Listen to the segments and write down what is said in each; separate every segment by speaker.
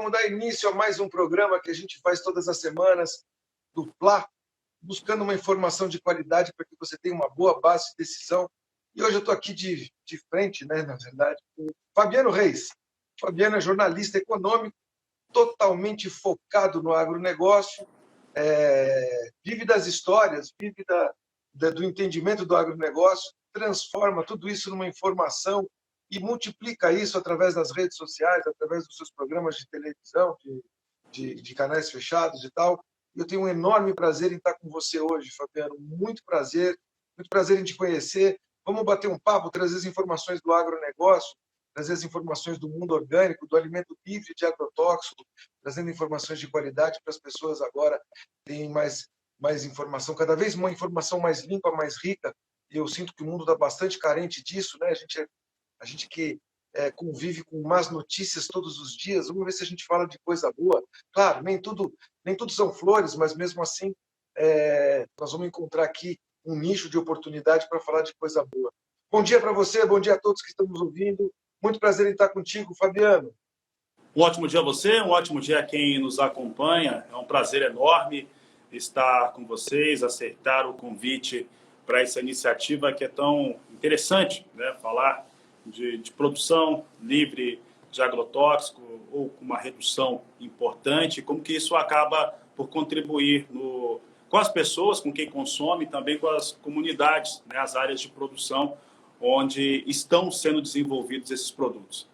Speaker 1: vamos dar início a mais um programa que a gente faz todas as semanas, do Fla, buscando uma informação de qualidade para que você tenha uma boa base de decisão. E hoje eu estou aqui de frente, né, na verdade, com o Fabiano Reis. O Fabiano é jornalista econômico, totalmente focado no agronegócio, vive das histórias, vive do entendimento do agronegócio, transforma tudo isso numa informação e multiplica isso através das redes sociais, através dos seus programas de televisão, de canais fechados e tal. Eu tenho um enorme prazer em estar com você hoje, Fabiano. Muito prazer em te conhecer. Vamos bater um papo, trazer as informações do agronegócio, trazer as informações do mundo orgânico, do alimento livre de agrotóxico, trazendo informações de qualidade para as pessoas agora terem mais informação, cada vez uma informação mais limpa, mais rica. E eu sinto que o mundo está bastante carente disso, né? A gente que convive com más notícias todos os dias, vamos ver se a gente fala de coisa boa. Claro, nem tudo são flores, mas mesmo assim nós vamos encontrar aqui um nicho de oportunidade para falar de coisa boa. Bom dia para você, bom dia a todos que estão nos ouvindo. Muito prazer em estar contigo, Fabiano.
Speaker 2: Um ótimo dia a você, um ótimo dia a quem nos acompanha. É um prazer enorme estar com vocês, aceitar o convite para essa iniciativa que é tão interessante, né? Falar de produção livre de agrotóxico ou com uma redução importante, como que isso acaba por contribuir com as pessoas, com quem consome, também com as comunidades, né? As áreas de produção onde estão sendo desenvolvidos esses produtos.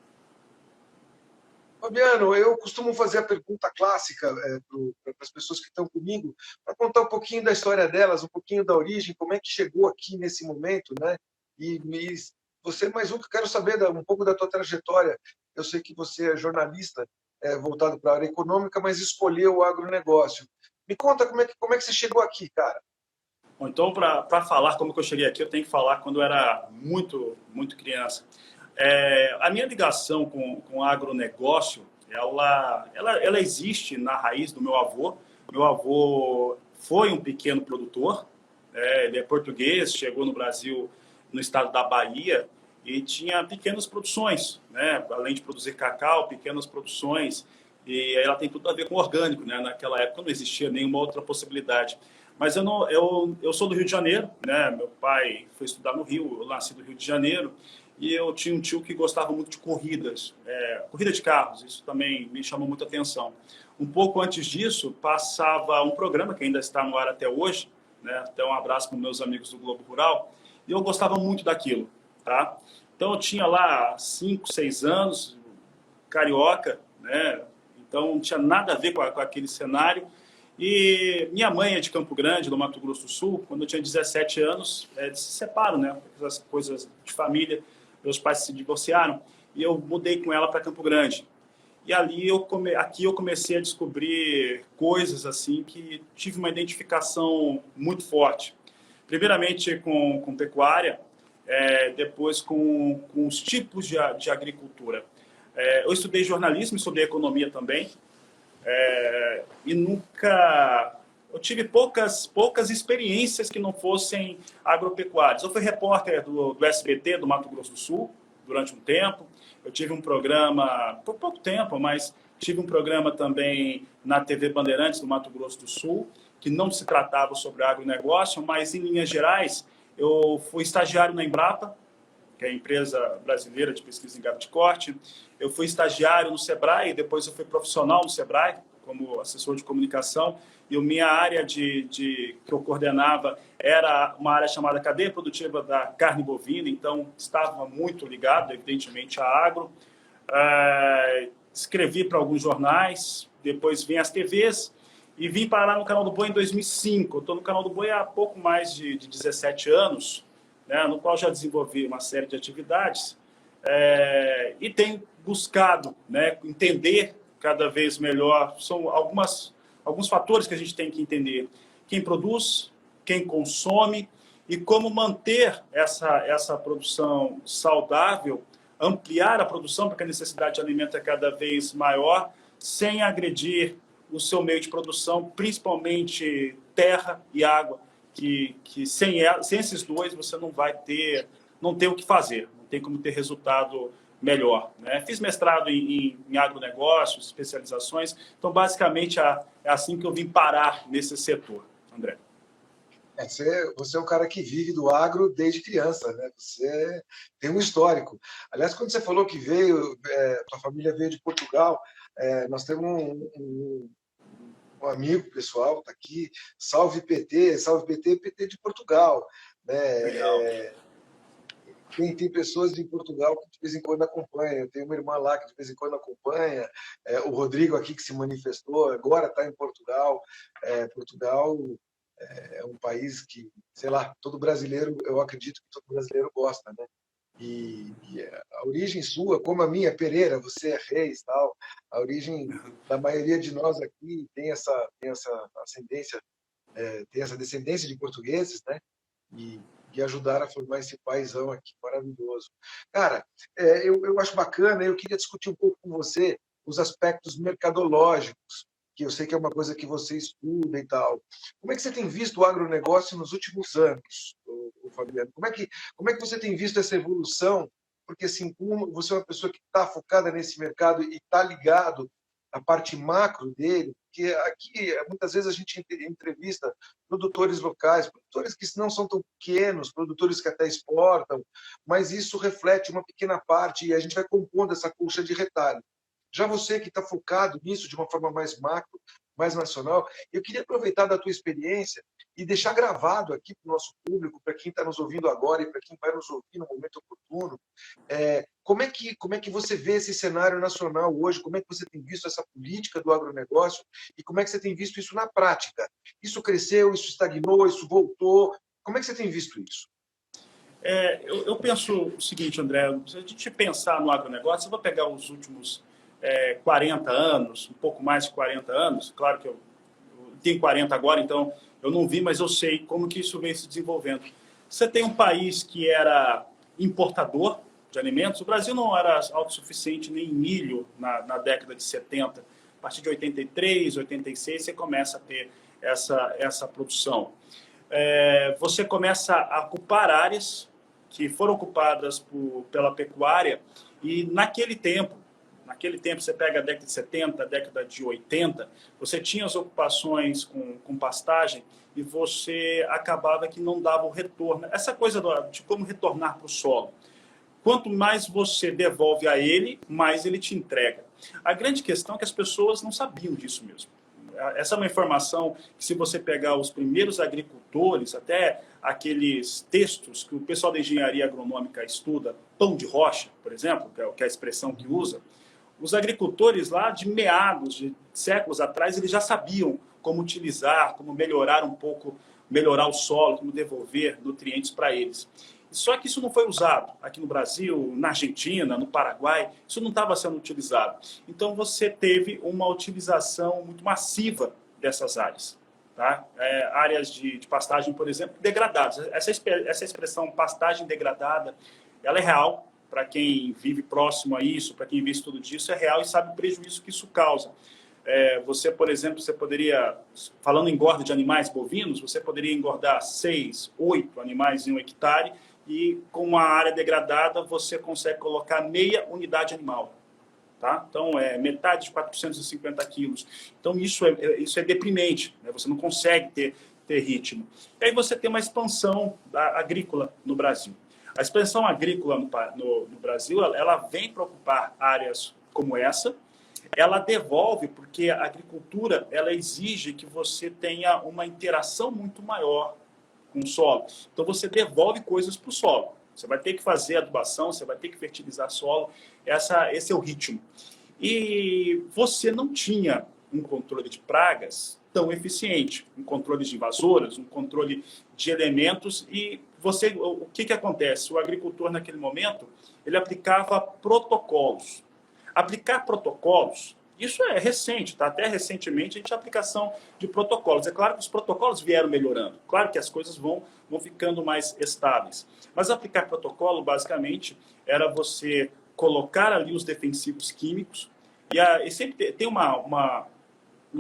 Speaker 1: Fabiano, eu costumo fazer a pergunta clássica para as pessoas que estão comigo, para contar um pouquinho da história delas, um pouquinho da origem, como é que chegou aqui nesse momento, né? E você, mais um, que eu quero saber um pouco da tua trajetória. Eu sei que você é jornalista, voltado para a área econômica, mas escolheu o agronegócio. Me conta como é que você chegou aqui, cara.
Speaker 2: Bom, então, para falar como que eu cheguei aqui, eu tenho que falar quando eu era muito, muito criança. A minha ligação com o agronegócio, ela existe na raiz do meu avô. Meu avô foi um pequeno produtor, ele é português, chegou no Brasil, no estado da Bahia, e tinha pequenas produções, né? Além de produzir cacau, pequenas produções, e ela tem tudo a ver com orgânico, né? Naquela época não existia nenhuma outra possibilidade. Mas eu sou do Rio de Janeiro, né? Meu pai foi estudar no Rio, eu nasci do Rio de Janeiro, e eu tinha um tio que gostava muito de corridas, corrida de carros, isso também me chamou muita atenção. Um pouco antes disso, passava um programa que ainda está no ar até hoje, né? Até um abraço para os meus amigos do Globo Rural, e eu gostava muito daquilo, tá? Então eu tinha lá 5, 6 anos, carioca, né? Então não tinha nada a ver com aquele cenário. E minha mãe é de Campo Grande, no Mato Grosso do Sul. Quando eu tinha 17 anos, se separam, né? Essas coisas de família. Meus pais se divorciaram e eu mudei com ela para Campo Grande. E ali aqui eu comecei a descobrir coisas assim que tive uma identificação muito forte. Primeiramente com pecuária, depois com os tipos de agricultura. Eu estudei jornalismo, estudei economia também. E nunca... Eu tive poucas experiências que não fossem agropecuárias. Eu fui repórter do SBT, do Mato Grosso do Sul, durante um tempo. Eu tive um programa, por pouco tempo, mas tive um programa também na TV Bandeirantes, do Mato Grosso do Sul, que não se tratava sobre agronegócio, mas, em linhas gerais, eu fui estagiário na Embrapa, que é a empresa brasileira de pesquisa em gado de corte. Eu fui estagiário no Sebrae, depois eu fui profissional no Sebrae, como assessor de comunicação, e a minha área que eu coordenava era uma área chamada cadeia produtiva da carne bovina, então estava muito ligado, evidentemente, à agro. Escrevi para alguns jornais, depois vim às TVs e vim parar no Canal do Boi em 2005. Eu estou no Canal do Boi há pouco mais de 17 anos, né, no qual já desenvolvi uma série de atividades e tenho buscado, né, entender cada vez melhor. São alguns fatores que a gente tem que entender. Quem produz, quem consome e como manter essa produção saudável, ampliar a produção, porque a necessidade de alimento é cada vez maior, sem agredir o seu meio de produção, principalmente terra e água, que sem esses dois você não tem o que fazer, não tem como ter resultado melhor, né? Fiz mestrado em agronegócios, especializações, então basicamente é assim que eu vim parar nesse setor, André.
Speaker 1: Você é um cara que vive do agro desde criança, né? Você tem um histórico. Aliás, quando você falou que veio, tua família veio de Portugal, nós temos um amigo pessoal, está aqui, Salve PT, PT de Portugal, né?
Speaker 2: Legal.
Speaker 1: Tem pessoas em Portugal que de vez em quando acompanham. Eu tenho uma irmã lá que de vez em quando acompanha. O Rodrigo aqui que se manifestou, agora está em Portugal. Portugal é um país que, sei lá, todo brasileiro, eu acredito que todo brasileiro gosta, né? E a origem sua, como a minha, Pereira, você é Reis, tal. A origem da maioria de nós aqui tem essa ascendência, tem essa descendência de portugueses, né? E ajudaram a formar esse paizão aqui maravilhoso. Cara, eu acho bacana, eu queria discutir um pouco com você os aspectos mercadológicos, que eu sei que é uma coisa que você estuda e tal. Como é que você tem visto o agronegócio nos últimos anos, Fabiano? Como é que você tem visto essa evolução? Porque assim, como você é uma pessoa que está focada nesse mercado e está ligado à parte macro dele, porque aqui muitas vezes a gente entrevista produtores locais, produtores que não são tão pequenos, produtores que até exportam, mas isso reflete uma pequena parte e a gente vai compondo essa colcha de retalho. Já você que está focado nisso de uma forma mais macro, mais nacional, eu queria aproveitar da tua experiência e deixar gravado aqui para o nosso público, para quem está nos ouvindo agora e para quem vai nos ouvir no momento oportuno, como é que você vê esse cenário nacional hoje? Como é que você tem visto essa política do agronegócio e como é que você tem visto isso na prática? Isso cresceu, isso estagnou, isso voltou? Como é que você tem visto isso?
Speaker 2: Eu penso o seguinte, André, se a gente pensar no agronegócio, eu vou pegar os últimos 40 anos, um pouco mais de 40 anos, claro que eu tenho 40 agora, então eu não vi, mas eu sei como que isso vem se desenvolvendo. Você tem um país que era importador de alimentos, o Brasil não era autossuficiente nem em milho na década de 70, a partir de 83, 86, você começa a ter essa produção. Você começa a ocupar áreas que foram ocupadas pela pecuária e naquele tempo, você pega a década de 70, a década de 80, você tinha as ocupações com pastagem e você acabava que não dava o retorno. Essa coisa de como retornar para o solo. Quanto mais você devolve a ele, mais ele te entrega. A grande questão é que as pessoas não sabiam disso mesmo. Essa é uma informação que, se você pegar os primeiros agricultores, até aqueles textos que o pessoal da engenharia agronômica estuda, pão de rocha, por exemplo, que é a expressão que usa, os agricultores lá de meados de séculos atrás, eles já sabiam como utilizar, como melhorar um pouco, melhorar o solo, como devolver nutrientes para eles. Só que isso não foi usado aqui no Brasil, na Argentina, no Paraguai, isso não estava sendo utilizado. Então você teve uma utilização muito massiva dessas áreas. Tá? Áreas de pastagem, por exemplo, degradadas. Essa expressão pastagem degradada, ela é real. Para quem vive próximo a isso, para quem vê estudo disso, é real e sabe o prejuízo que isso causa. Você, por exemplo, falando em engorda de animais bovinos, você poderia engordar 6, 8 animais em um hectare e com uma área degradada você consegue colocar meia unidade animal. Tá? Então, metade de 450 quilos. Então, isso é deprimente, né? Você não consegue ter ritmo. E aí você tem uma expansão agrícola no Brasil. A expansão agrícola no Brasil, ela vem para ocupar áreas como essa, ela devolve, porque a agricultura ela exige que você tenha uma interação muito maior com o solo. Então, você devolve coisas para o solo. Você vai ter que fazer adubação, você vai ter que fertilizar solo. Esse é o ritmo. E você não tinha um controle de pragas tão eficiente, um controle de invasoras, um controle de elementos. E o que acontece? O agricultor, naquele momento, ele aplicava protocolos. Aplicar protocolos, isso é recente, tá? Até recentemente a gente tinha aplicação de protocolos. É claro que os protocolos vieram melhorando, claro que as coisas vão ficando mais estáveis. Mas aplicar protocolo, basicamente, era você colocar ali os defensivos químicos, e sempre tem uma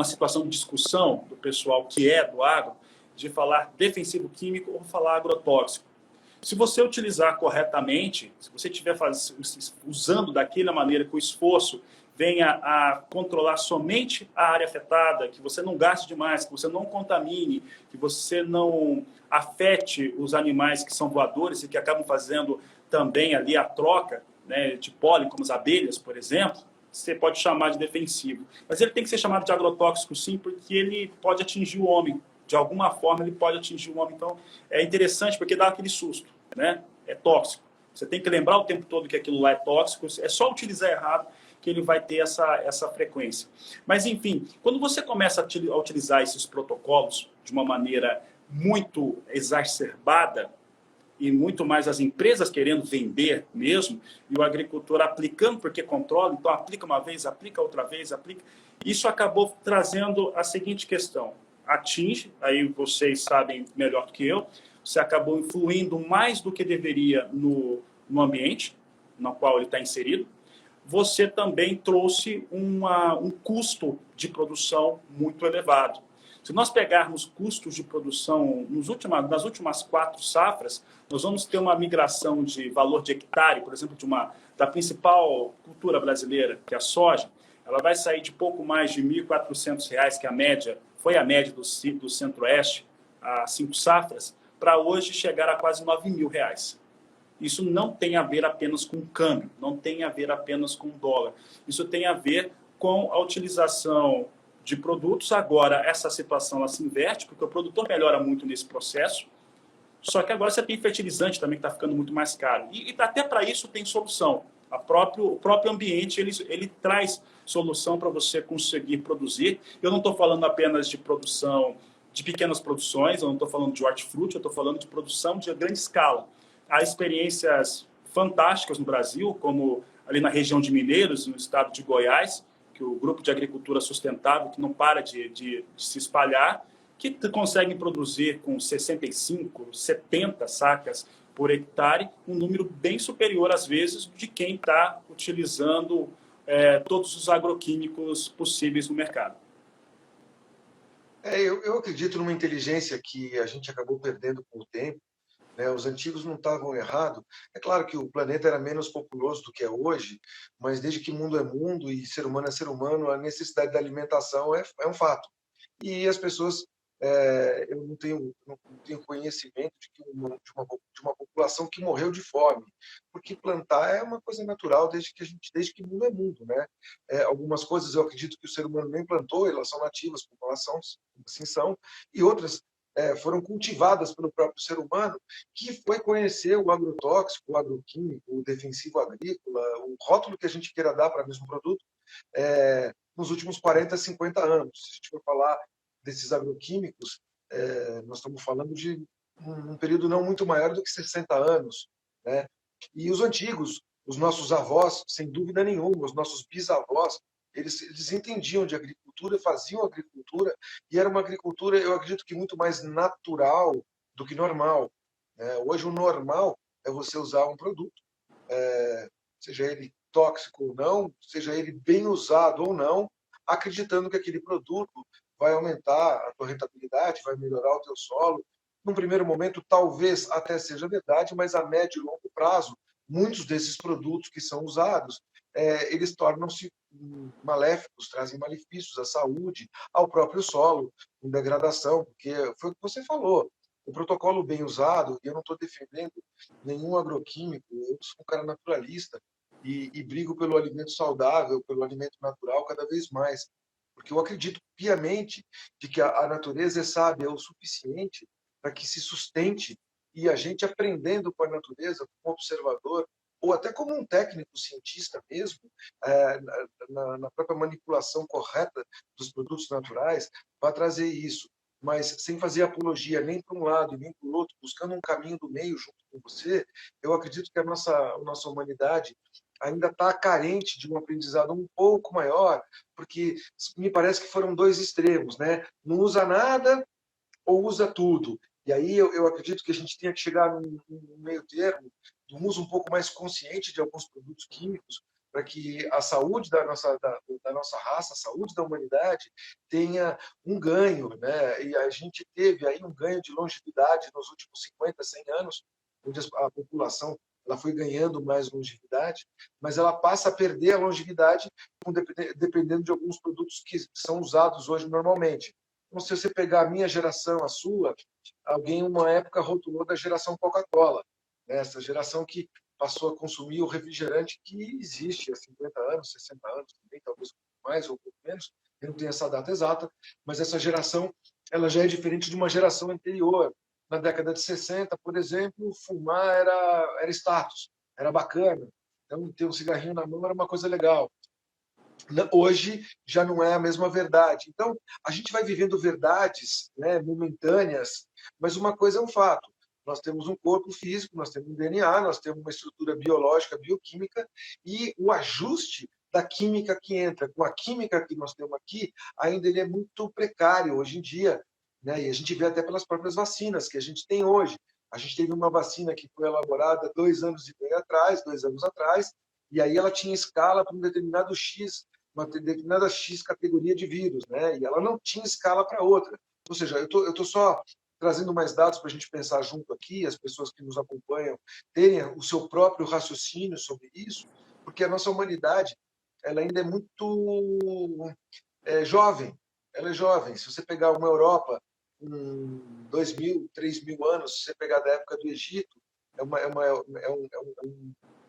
Speaker 2: situação de discussão do pessoal que é do agro, de falar defensivo químico ou falar agrotóxico. Se você utilizar corretamente, se você estiver usando daquela maneira que o esforço venha a controlar somente a área afetada, que você não gaste demais, que você não contamine, que você não afete os animais que são voadores e que acabam fazendo também ali a troca, né, de pólen, como as abelhas, por exemplo, você pode chamar de defensivo. Mas ele tem que ser chamado de agrotóxico, sim, porque ele pode atingir o homem. De alguma forma, ele pode atingir o homem. Então, é interessante porque dá aquele susto, né? É tóxico. Você tem que lembrar o tempo todo que aquilo lá é tóxico. É só utilizar errado que ele vai ter essa frequência. Mas, enfim, quando você começa a utilizar esses protocolos de uma maneira muito exacerbada, e muito mais as empresas querendo vender mesmo, e o agricultor aplicando porque controla, então aplica uma vez, aplica outra vez, aplica. Isso acabou trazendo a seguinte questão: atinge, aí vocês sabem melhor do que eu, você acabou influindo mais do que deveria no ambiente no qual ele está inserido. Você também trouxe um custo de produção muito elevado. Se nós pegarmos custos de produção nas últimas 4 safras, nós vamos ter uma migração de valor de hectare, por exemplo, da principal cultura brasileira, que é a soja. Ela vai sair de pouco mais de R$ 1.400, que foi a média do Centro-Oeste, há 5 safras, para hoje chegar a quase R$ 9.000. Isso não tem a ver apenas com o câmbio, não tem a ver apenas com o dólar. Isso tem a ver com a utilização de produtos. Agora, essa situação ela se inverte, porque o produtor melhora muito nesse processo, só que agora você tem fertilizante também que está ficando muito mais caro. E até para isso tem solução. O próprio ambiente ele traz solução para você conseguir produzir. Eu não estou falando apenas de produção, de pequenas produções, eu não estou falando de hortifruti, eu estou falando de produção de grande escala. Há experiências fantásticas no Brasil, como ali na região de Mineiros, no estado de Goiás, que o Grupo de Agricultura Sustentável, que não para de se espalhar, que conseguem produzir com 65, 70 sacas por hectare, um número bem superior, às vezes, de quem está utilizando todos os agroquímicos possíveis no mercado.
Speaker 1: Eu acredito numa inteligência que a gente acabou perdendo com o tempo, né? Os antigos não estavam errados. É claro que o planeta era menos populoso do que é hoje, mas desde que mundo é mundo e ser humano é ser humano, a necessidade da alimentação é um fato. E as pessoas, eu não tenho conhecimento de uma população que morreu de fome, porque plantar é uma coisa natural desde que mundo é mundo, né? Algumas coisas eu acredito que o ser humano nem plantou, elas são nativas, como elas são, assim são, e outras foram cultivadas pelo próprio ser humano, que foi conhecer o agrotóxico, o agroquímico, o defensivo agrícola, o rótulo que a gente queira dar para o mesmo produto, nos últimos 40, 50 anos. Se a gente for falar desses agroquímicos, nós estamos falando de um período não muito maior do que 60 anos, né? E os antigos, os nossos avós, sem dúvida nenhuma, os nossos bisavós, eles entendiam de agricultura, faziam agricultura, e era uma agricultura, eu acredito que muito mais natural do que normal, né? Hoje o normal é você usar um produto, seja ele tóxico ou não, seja ele bem usado ou não, acreditando que aquele produto vai aumentar a tua rentabilidade, vai melhorar o teu solo. Num primeiro momento, talvez até seja verdade, mas a médio e longo prazo, muitos desses produtos que são usados, eles tornam-se maléficos, trazem malefícios à saúde, ao próprio solo, com degradação, porque foi o que você falou. O protocolo bem usado, e eu não estou defendendo nenhum agroquímico, eu sou um cara naturalista e brigo pelo alimento saudável, pelo alimento natural cada vez mais, porque eu acredito piamente de que a natureza é sábia o suficiente para que se sustente, e a gente aprendendo com a natureza, como observador, ou até como um técnico cientista mesmo, na própria manipulação correta dos produtos naturais, vai trazer isso, mas sem fazer apologia nem para um lado nem para o outro, buscando um caminho do meio junto com você. Eu acredito que a nossa humanidade ainda está carente de um aprendizado um pouco maior, porque me parece que foram dois extremos, né? Não usa nada ou usa tudo. E aí eu acredito que a gente tenha que chegar num meio termo, de um uso um pouco mais consciente de alguns produtos químicos, para que a saúde da nossa raça, a saúde da humanidade, tenha um ganho, né? E a gente teve aí um ganho de longevidade nos últimos 50, 100 anos, onde a população ela foi ganhando mais longevidade, mas ela passa a perder a longevidade dependendo de alguns produtos que são usados hoje normalmente. Então, se você pegar a minha geração, a sua, alguém em uma época rotulou da geração Coca-Cola, né? Essa geração que passou a consumir o refrigerante que existe há 50 anos, 60 anos, também, talvez um pouco mais ou um pouco menos, eu não tenho essa data exata, mas essa geração ela já é diferente de uma geração anterior. Na década de 60, por exemplo, fumar era status, era bacana. Então, ter um cigarrinho na mão era uma coisa legal. Hoje já não é a mesma verdade. Então, a gente vai vivendo verdades, né, momentâneas, mas uma coisa é um fato. Nós temos um corpo físico, nós temos um DNA, nós temos uma estrutura biológica, bioquímica, e o ajuste da química que entra com a química que nós temos aqui, ainda ele é muito precário hoje em dia, né? E a gente vê até pelas próprias vacinas que a gente tem hoje. A gente teve uma vacina que foi elaborada 2 anos e meio atrás, 2 anos atrás, e aí ela tinha escala para um determinado X, uma determinada X categoria de vírus, né? E ela não tinha escala para outra. Ou seja, eu tô só trazendo mais dados para a gente pensar junto aqui, as pessoas que nos acompanham terem o seu próprio raciocínio sobre isso, porque a nossa humanidade ela ainda é muito jovem. Ela é jovem. Se você pegar uma Europa com 2.000, 3.000 anos, se você pegar da época do Egito, é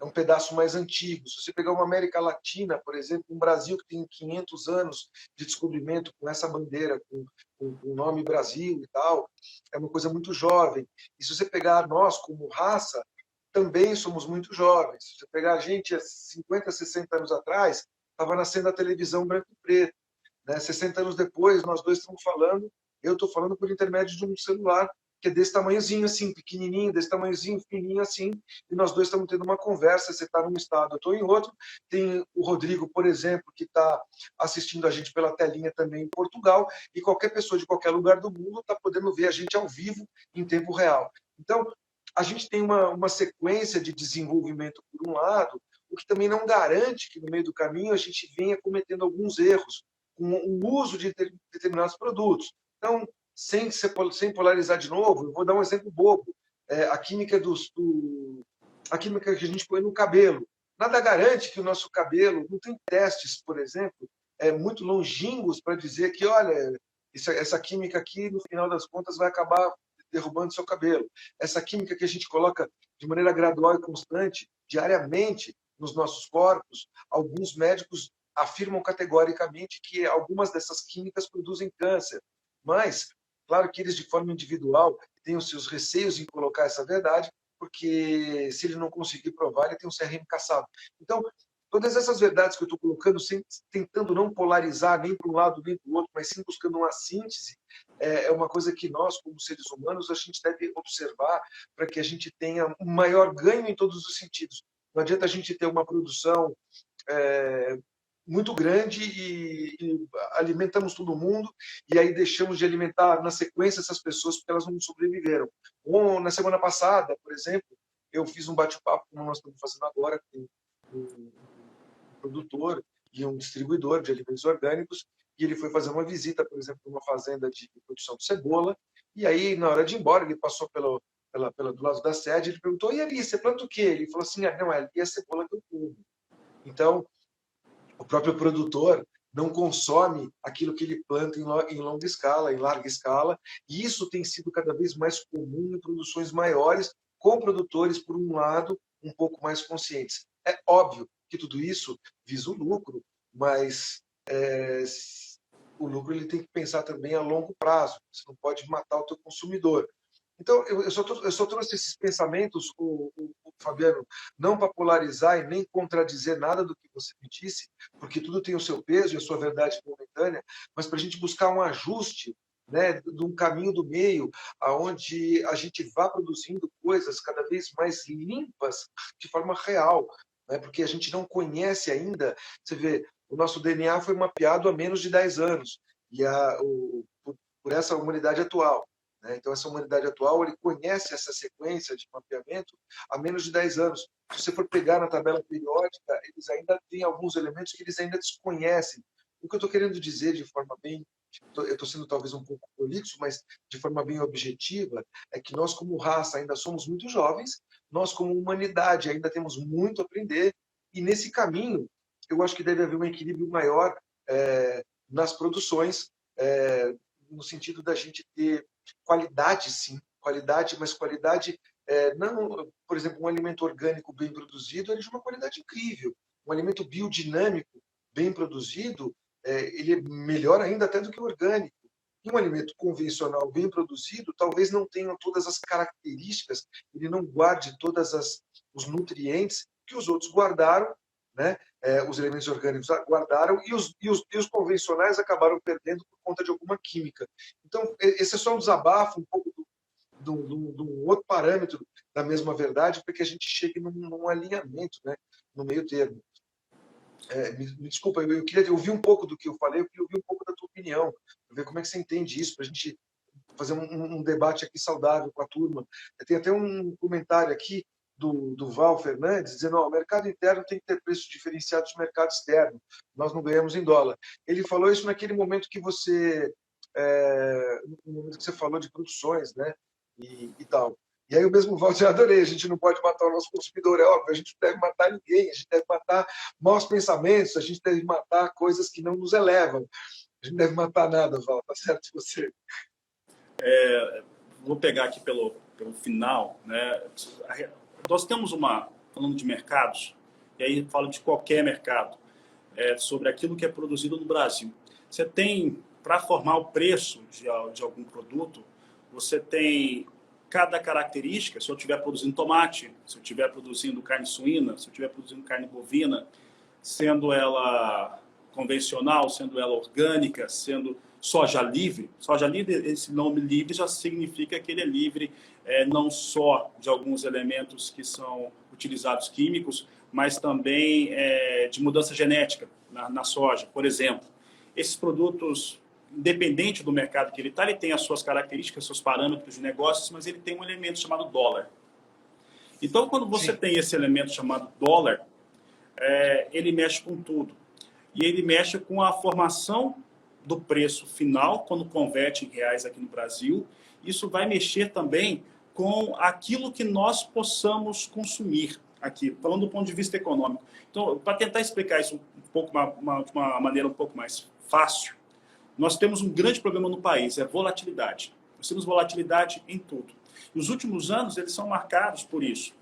Speaker 1: um pedaço mais antigo. Se você pegar uma América Latina, por exemplo, um Brasil que tem 500 anos de descobrimento com essa bandeira, com o nome Brasil e tal, é uma coisa muito jovem. E se você pegar nós como raça, também somos muito jovens. Se você pegar a gente há 50, 60 anos atrás, estava nascendo a televisão branco e preto, né? 60 anos depois, nós dois estamos falando, eu estou falando por intermédio de um celular que é desse tamanhozinho assim, pequenininho, desse tamanhozinho, fininho assim, e nós dois estamos tendo uma conversa, você está num estado, eu estou em outro. Tem o Rodrigo, por exemplo, que está assistindo a gente pela telinha também em Portugal, e qualquer pessoa de qualquer lugar do mundo está podendo ver a gente ao vivo, em tempo real. Então, a gente tem uma sequência de desenvolvimento por um lado, o que também não garante que no meio do caminho a gente venha cometendo alguns erros com o uso de determinados produtos. Então, sem polarizar de novo, eu vou dar um exemplo bobo. A química a química que a gente põe no cabelo. Nada garante que o nosso cabelo, não tem testes, por exemplo, muito longínquos para dizer que, olha, essa química aqui, no final das contas, vai acabar derrubando seu cabelo. Essa química que a gente coloca de maneira gradual e constante, diariamente, nos nossos corpos, alguns médicos afirmam categoricamente que algumas dessas químicas produzem câncer. Mas, claro que eles, de forma individual, têm os seus receios em colocar essa verdade, porque se ele não conseguir provar, ele tem um CRM caçado. Então, todas essas verdades que eu estou colocando, tentando não polarizar nem para um lado nem para o outro, mas sim buscando uma síntese, é uma coisa que nós, como seres humanos, a gente deve observar para que a gente tenha um maior ganho em todos os sentidos. Não adianta a gente ter uma produção muito grande e alimentamos todo mundo e aí deixamos de alimentar na sequência essas pessoas porque elas não sobreviveram. Ou, na semana passada, por exemplo, eu fiz um bate-papo, como nós estamos fazendo agora, com um produtor e um distribuidor de alimentos orgânicos, e ele foi fazer uma visita, por exemplo, numa fazenda de produção de cebola, e aí, na hora de ir embora, ele passou do lado da sede, ele perguntou, e ali, você planta o quê? Ele falou assim, não, ali é a cebola que eu como. Então, o próprio produtor não consome aquilo que ele planta em longa escala, em larga escala, e isso tem sido cada vez mais comum em produções maiores, com produtores, por um lado, um pouco mais conscientes. É óbvio que tudo isso visa o lucro, mas o lucro ele tem que pensar também a longo prazo. Você não pode matar o teu consumidor. Então, eu só trouxe esses pensamentos, Fabiano, não para polarizar e nem contradizer nada do que você me disse, porque tudo tem o seu peso e a sua verdade momentânea, mas para a gente buscar um ajuste, né, de um caminho do meio, aonde a gente vá produzindo coisas cada vez mais limpas de forma real, né, porque a gente não conhece ainda. Você vê, o nosso DNA foi mapeado há menos de 10 anos, e por essa humanidade atual. Então, essa humanidade atual ele conhece essa sequência de mapeamento há menos de 10 anos. Se você for pegar na tabela periódica, eles ainda têm alguns elementos que eles ainda desconhecem. O que eu estou querendo dizer de forma bem eu estou sendo talvez um pouco prolixo, mas de forma bem objetiva, é que nós como raça ainda somos muito jovens, nós como humanidade ainda temos muito a aprender, e nesse caminho eu acho que deve haver um equilíbrio maior nas produções, no sentido da gente ter qualidade, sim, qualidade, mas qualidade não, por exemplo, um alimento orgânico bem produzido, ele é de uma qualidade incrível. Um alimento biodinâmico bem produzido, ele é melhor ainda até do que o orgânico. E um alimento convencional bem produzido, talvez não tenha todas as características, ele não guarde todas os nutrientes que os outros guardaram, né? Os elementos orgânicos guardaram e os convencionais acabaram perdendo por conta de alguma química. Então, esse é só um desabafo, um pouco do outro parâmetro da mesma verdade, para que a gente chegue num alinhamento, né? No meio termo. Me desculpa, eu queria ouvir um pouco do que eu falei, eu queria ouvir um pouco da tua opinião, para ver como é que você entende isso, para a gente fazer um debate aqui saudável com a turma. Tem até um comentário aqui do Val Fernandes, dizendo que o mercado interno tem que ter preços diferenciados do mercado externo, nós não ganhamos em dólar. Ele falou isso naquele momento que no momento que você falou de produções, né? E tal. E aí o mesmo Walter, eu adorei, a gente não pode matar o nosso consumidor, é óbvio, a gente não deve matar ninguém, a gente deve matar maus pensamentos, a gente deve matar coisas que não nos elevam. A gente não deve matar nada, Val, tá certo você?
Speaker 2: Vou pegar aqui pelo final, né? Nós temos falando de mercados, e aí falo de qualquer mercado, sobre aquilo que é produzido no Brasil. Você tem, para formar o preço de algum produto, você tem cada característica. Se eu estiver produzindo tomate, se eu estiver produzindo carne suína, se eu estiver produzindo carne bovina, sendo ela convencional, sendo ela orgânica, sendo soja livre. Soja livre, esse nome livre já significa que ele é livre não só de alguns elementos que são utilizados químicos, mas também de mudança genética na soja, por exemplo. Esses produtos, independente do mercado que ele está, ele tem as suas características, seus parâmetros de negócios, mas ele tem um elemento chamado dólar. Então, quando você tem esse elemento chamado dólar, ele mexe com tudo. E ele mexe com a formação do preço final, quando converte em reais aqui no Brasil. Isso vai mexer também com aquilo que nós possamos consumir aqui, falando do ponto de vista econômico. Então, para tentar explicar isso de uma maneira um pouco mais fácil, nós temos um grande problema no país, é volatilidade. Nós temos volatilidade em tudo. E os últimos anos, eles são marcados por isso.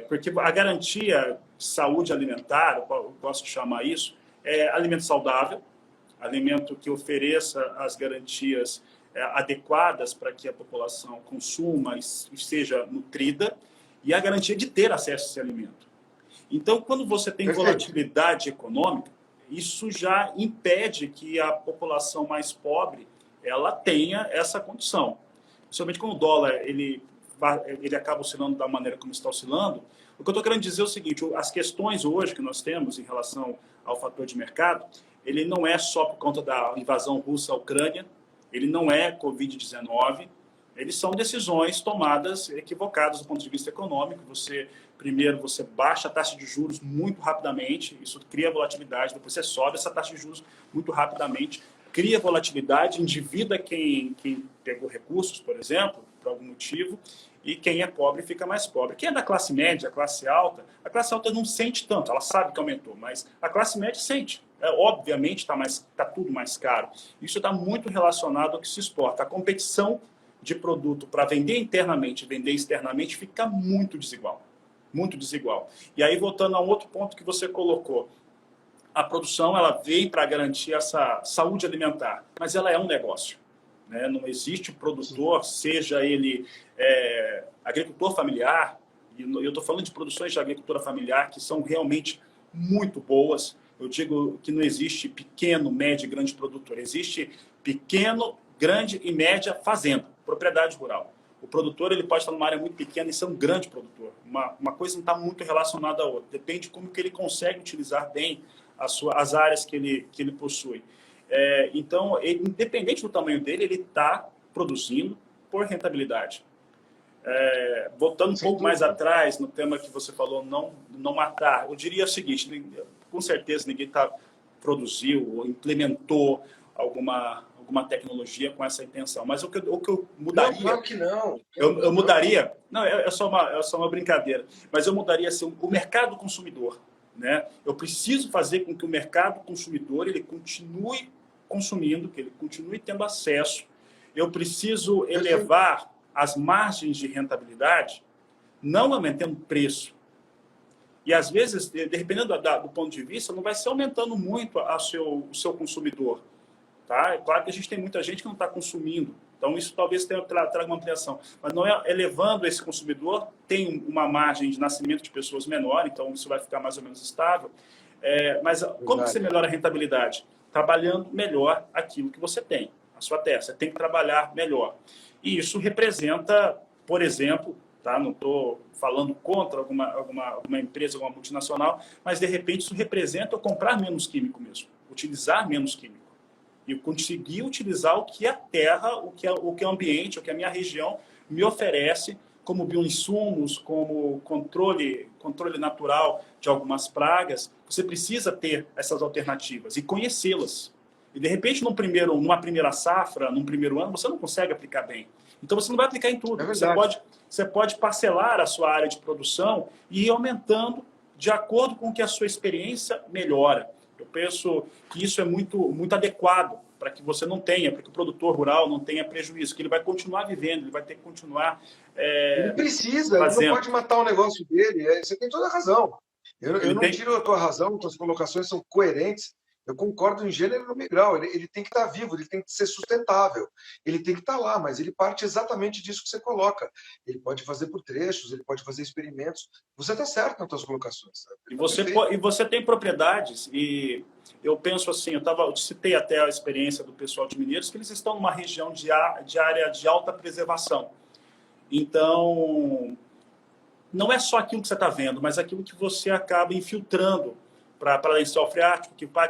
Speaker 2: Porque a garantia de saúde alimentar, eu posso chamar isso, é alimento saudável, alimento que ofereça as garantias adequadas para que a população consuma e seja nutrida, e a garantia de ter acesso a esse alimento. Então, quando você tem volatilidade econômica, isso já impede que a população mais pobre ela tenha essa condição. Principalmente quando o dólar ele acaba oscilando da maneira como está oscilando. O que eu estou querendo dizer é o seguinte: as questões hoje que nós temos em relação ao fator de mercado, ele não é só por conta da invasão russa à Ucrânia, ele não é Covid-19, eles são decisões tomadas equivocadas do ponto de vista econômico. Primeiro, você baixa a taxa de juros muito rapidamente, isso cria volatilidade, depois você sobe essa taxa de juros muito rapidamente, cria volatilidade, endivida quem pegou recursos, por exemplo, por algum motivo, e quem é pobre fica mais pobre. Quem é da classe média, a classe alta não sente tanto, ela sabe que aumentou, mas a classe média sente. Obviamente está tudo mais caro. Isso está muito relacionado ao que se exporta. A competição de produto para vender internamente e vender externamente fica muito desigual. Muito desigual. E aí, voltando a um outro ponto que você colocou, a produção ela vem para garantir essa saúde alimentar, mas ela é um negócio. Né? Não existe produtor, seja ele agricultor familiar, e eu estou falando de produções de agricultura familiar que são realmente muito boas. Eu digo que não existe pequeno, médio e grande produtor. Existe pequeno, grande e média fazenda, propriedade rural. O produtor ele pode estar numa área muito pequena e ser um grande produtor. Uma coisa não está muito relacionada à outra. Depende de como que ele consegue utilizar bem as áreas que ele possui. Então, independente do tamanho dele, ele está produzindo por rentabilidade. Voltando um pouco mais atrás, no tema que você falou, não matar, eu diria o seguinte: com certeza ninguém produziu ou implementou alguma tecnologia com essa intenção. Mas o que eu mudaria...
Speaker 1: Não, claro que não.
Speaker 2: Eu mudaria... Não, é só uma brincadeira. Mas eu mudaria assim, o mercado consumidor. Né? Eu preciso fazer com que o mercado consumidor ele continue consumindo, que ele continue tendo acesso. Eu preciso elevar as margens de rentabilidade, não aumentando o preço. E, às vezes, dependendo do ponto de vista, não vai ser aumentando muito o seu consumidor. Tá? É claro que a gente tem muita gente que não está consumindo. Então, isso talvez traga uma ampliação. Mas não é elevando esse consumidor, tem uma margem de nascimento de pessoas menor, então isso vai ficar mais ou menos estável. Mas como que você melhora a rentabilidade? Trabalhando melhor aquilo que você tem, a sua terra. Você tem que trabalhar melhor. E isso representa, por exemplo, tá? Não estou falando contra alguma empresa, alguma multinacional, mas, de repente, isso representa eu comprar menos químico mesmo, utilizar menos químico. E conseguir utilizar o que a terra, o que o ambiente, o que a minha região me oferece como bioinsumos, como controle natural de algumas pragas. Você precisa ter essas alternativas e conhecê-las. E, de repente, numa primeira safra, num primeiro ano, você não consegue aplicar bem. Então, você não vai aplicar em tudo. Você pode parcelar a sua área de produção e ir aumentando de acordo com que a sua experiência melhora. Eu penso que isso é muito, muito adequado para que você não tenha, para que o produtor rural não tenha prejuízo, que ele vai continuar vivendo, ele vai ter que continuar
Speaker 1: ele precisa, fazendo. Ele não pode matar o negócio dele. Você tem toda a razão. Eu não tiro a tua razão, tuas colocações são coerentes. Eu concordo em gênero e no grau. Ele tem que estar vivo, ele tem que ser sustentável. Ele tem que estar lá, mas ele parte exatamente disso que você coloca. Ele pode fazer por trechos, ele pode fazer experimentos. Você está certo nas suas colocações.
Speaker 2: E você tem propriedades, e eu penso assim, eu citei até a experiência do pessoal de Mineiros, que eles estão numa região de área de alta preservação. Então, não é só aquilo que você está vendo, mas aquilo que você acaba infiltrando para lençol freático, que vai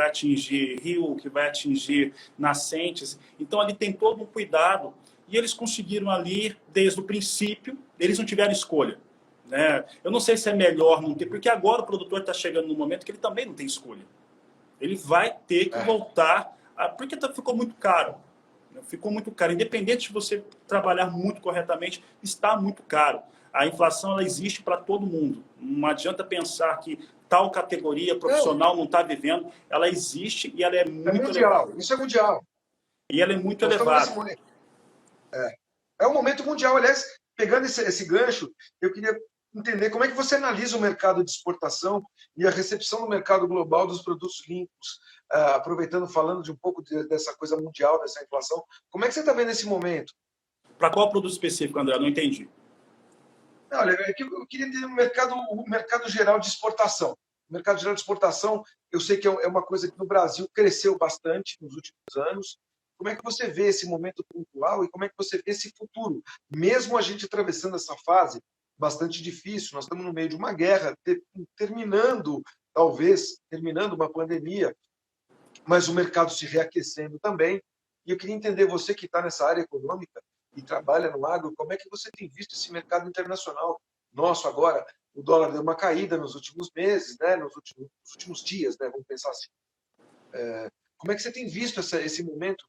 Speaker 2: atingir rio, que vai atingir nascentes. Então, ali tem todo um cuidado. E eles conseguiram ali, desde o princípio, eles não tiveram escolha. Né? Eu não sei se é melhor não ter, porque agora o produtor está chegando num momento que ele também não tem escolha. Ele vai ter que voltar, porque ficou muito caro. Ficou muito caro. Independente de você trabalhar muito corretamente, está muito caro. A inflação ela existe para todo mundo. Não adianta pensar que tal categoria profissional não está vivendo. Ela existe e ela é muito elevada.
Speaker 1: Isso é mundial.
Speaker 2: E ela é muito elevada.
Speaker 1: É um momento mundial. Aliás, pegando esse gancho, eu queria entender como é que você analisa o mercado de exportação e a recepção no mercado global dos produtos limpos, aproveitando, falando de um pouco dessa coisa mundial, dessa inflação. Como é que você está vendo esse momento?
Speaker 2: Para qual produto específico, André? Não entendi.
Speaker 1: Olha, eu queria entender o mercado geral de exportação. O mercado geral de exportação, eu sei que é uma coisa que no Brasil cresceu bastante nos últimos anos. Como é que você vê esse momento pontual e como é que você vê esse futuro? Mesmo a gente atravessando essa fase bastante difícil, nós estamos no meio de uma guerra, terminando uma pandemia, mas o mercado se reaquecendo também. E eu queria entender, você que está nessa área econômica e trabalha no agro, como é que você tem visto esse mercado internacional nosso agora? O dólar deu uma caída nos últimos meses, né? nos últimos dias, né? Vamos pensar assim. Como é que você tem visto esse momento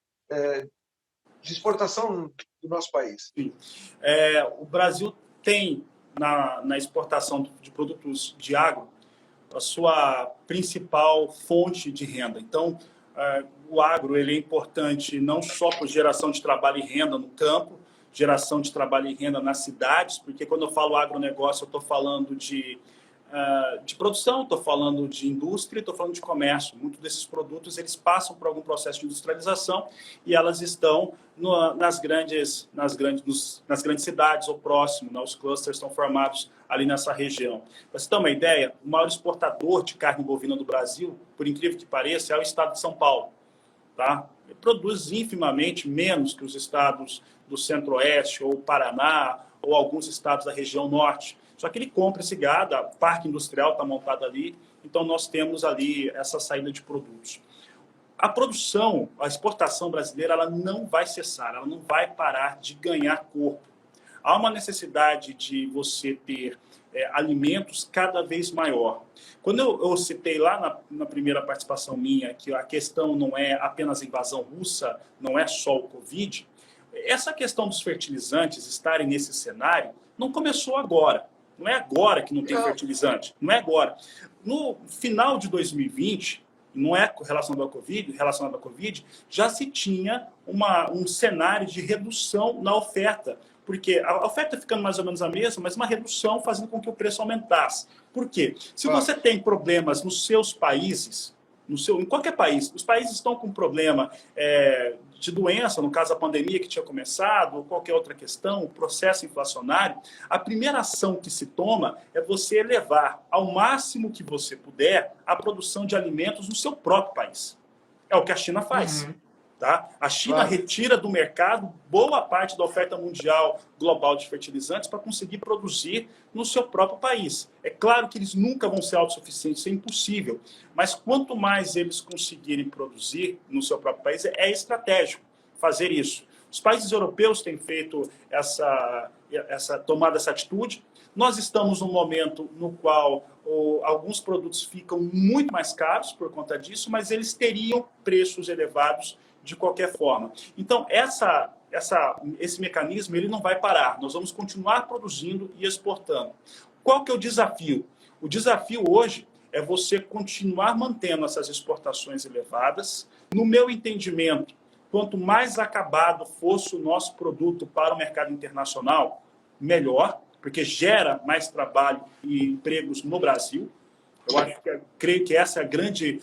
Speaker 1: de exportação do nosso país?
Speaker 2: Sim. O Brasil tem, na exportação de produtos de agro, a sua principal fonte de renda. Então, o agro ele é importante não só por geração de trabalho e renda no campo, geração de trabalho e renda nas cidades, porque quando eu falo agronegócio, eu estou falando de produção, estou falando de indústria, estou falando de comércio. Muitos desses produtos eles passam por algum processo de industrialização e elas estão nas grandes cidades ou próximo, né? Os clusters estão formados ali nessa região. Para você ter uma ideia, o maior exportador de carne bovina do Brasil, por incrível que pareça, é o estado de São Paulo. Tá? Ele produz infimamente menos que os estados do Centro-Oeste ou Paraná ou alguns estados da região Norte. Só que ele compra esse gado, a parque industrial está montado ali, então nós temos ali essa saída de produtos. A produção, a exportação brasileira, ela não vai cessar, ela não vai parar de ganhar corpo. Há uma necessidade de você ter alimentos cada vez maior. Quando eu citei lá na primeira participação minha que a questão não é apenas a invasão russa, não é só o Covid, essa questão dos fertilizantes estarem nesse cenário não começou agora. Não é agora que não tem fertilizante. Não é agora. No final de 2020, não é relacionado à Covid, já se tinha um cenário de redução na oferta. Porque a oferta ficando mais ou menos a mesma, mas uma redução fazendo com que o preço aumentasse. Por quê? Se você tem problemas nos seus países, em qualquer país, os países estão com problema de doença, no caso a pandemia que tinha começado, ou qualquer outra questão, o processo inflacionário, a primeira ação que se toma é você elevar ao máximo que você puder a produção de alimentos no seu próprio país. É o que a China faz.
Speaker 1: Uhum.
Speaker 2: Tá? A China retira do mercado boa parte da oferta mundial global de fertilizantes para conseguir produzir no seu próprio país. É claro que eles nunca vão ser autossuficientes, isso é impossível. Mas quanto mais eles conseguirem produzir no seu próprio país, é estratégico fazer isso. Os países europeus têm feito tomado essa atitude. Nós estamos num momento no qual alguns produtos ficam muito mais caros por conta disso, mas eles teriam preços elevados de qualquer forma. Então, esse mecanismo ele não vai parar. Nós vamos continuar produzindo e exportando. Qual que é o desafio? O desafio hoje é você continuar mantendo essas exportações elevadas. No meu entendimento, quanto mais acabado fosse o nosso produto para o mercado internacional, melhor, porque gera mais trabalho e empregos no Brasil. Eu creio que essa é o grande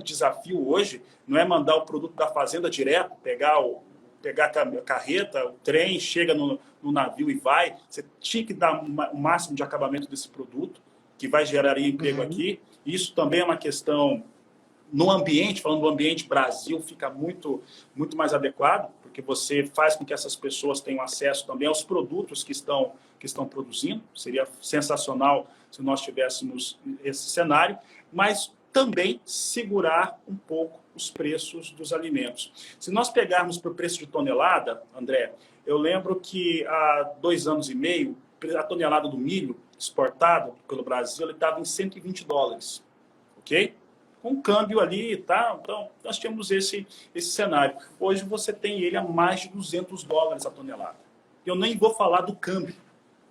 Speaker 2: desafio hoje, não é mandar o produto da fazenda direto, pegar a carreta, o trem, chega no navio e vai. Você tinha que dar o máximo de acabamento desse produto, que vai gerar emprego aqui. Isso também é uma questão no ambiente, falando do ambiente Brasil, fica muito, muito mais adequado, porque você faz com que essas pessoas tenham acesso também aos produtos que estão produzindo. Seria sensacional se nós tivéssemos esse cenário, mas também segurar um pouco os preços dos alimentos. Se nós pegarmos por preço de tonelada, André, eu lembro que há 2 anos e meio, a tonelada do milho exportado pelo Brasil estava em $120, ok? Com câmbio ali, tá? Então, nós tínhamos esse cenário. Hoje você tem ele a mais de $200 a tonelada. Eu nem vou falar do câmbio,